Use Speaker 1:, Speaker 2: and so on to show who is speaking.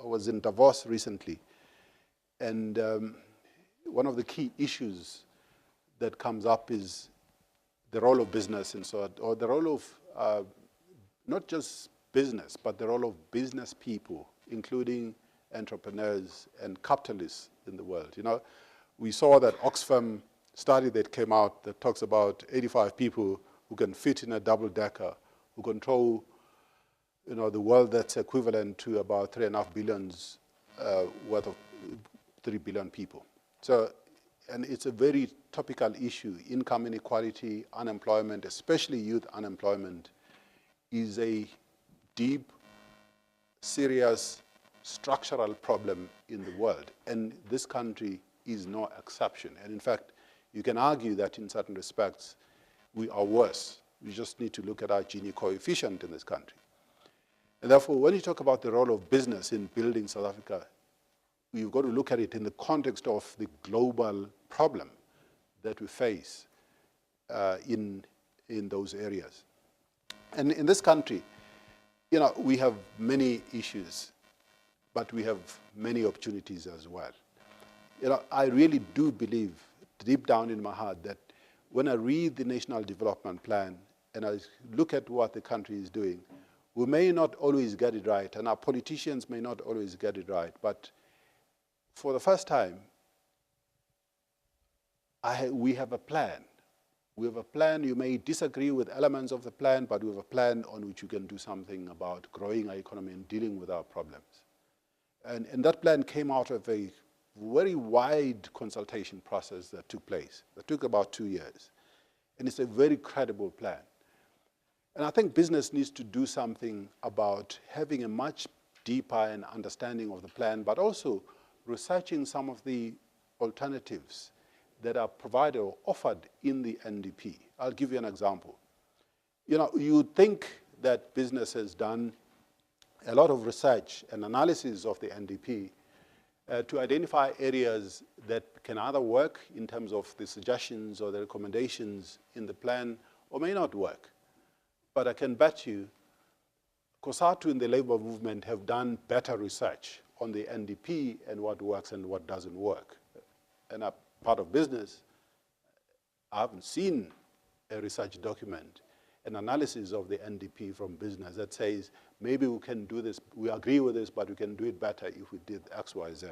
Speaker 1: was in Davos recently, and one of the key issues that comes up is the role of business and so on, or the role of not just business, but the role of business people, including entrepreneurs and capitalists in the world. You know, we saw that Oxfam study that came out that talks about 85 people who can fit in a double-decker, who control, you know, the world that's equivalent to about 3.5 billion worth of 3 billion people. So, and it's a very topical issue. Income inequality, unemployment, especially youth unemployment, is a deep, serious, structural problem in the world. And this country is no exception. And in fact, you can argue that in certain respects, we are worse. We just need to look at our Gini coefficient in this country. And therefore, when you talk about the role of business in building South Africa, we've got to look at it in the context of the global problem that we face in those areas. And in this country, you know, we have many issues, but we have many opportunities as well. You know, I really do believe deep down in my heart that when I read the National Development Plan and I look at what the country is doing, we may not always get it right, and our politicians may not always get it right, but for the first time, we have a plan. We have a plan. You may disagree with elements of the plan, but we have a plan on which you can do something about growing our economy and dealing with our problems. And that plan came out of a very wide consultation process that took place. That took about 2 years. And it's a very credible plan. And I think business needs to do something about having a much deeper understanding of the plan, but also researching some of the alternatives that are provided or offered in the NDP. I'll give you an example. You know, you would think that business has done a lot of research and analysis of the NDP to identify areas that can either work in terms of the suggestions or the recommendations in the plan or may not work. But I can bet you COSATU and the labor movement have done better research on the NDP and what works and what doesn't work. And a part of business, I haven't seen a research document, an analysis of the NDP from business that says, maybe we can do this, we agree with this, but we can do it better if we did X, Y, Z.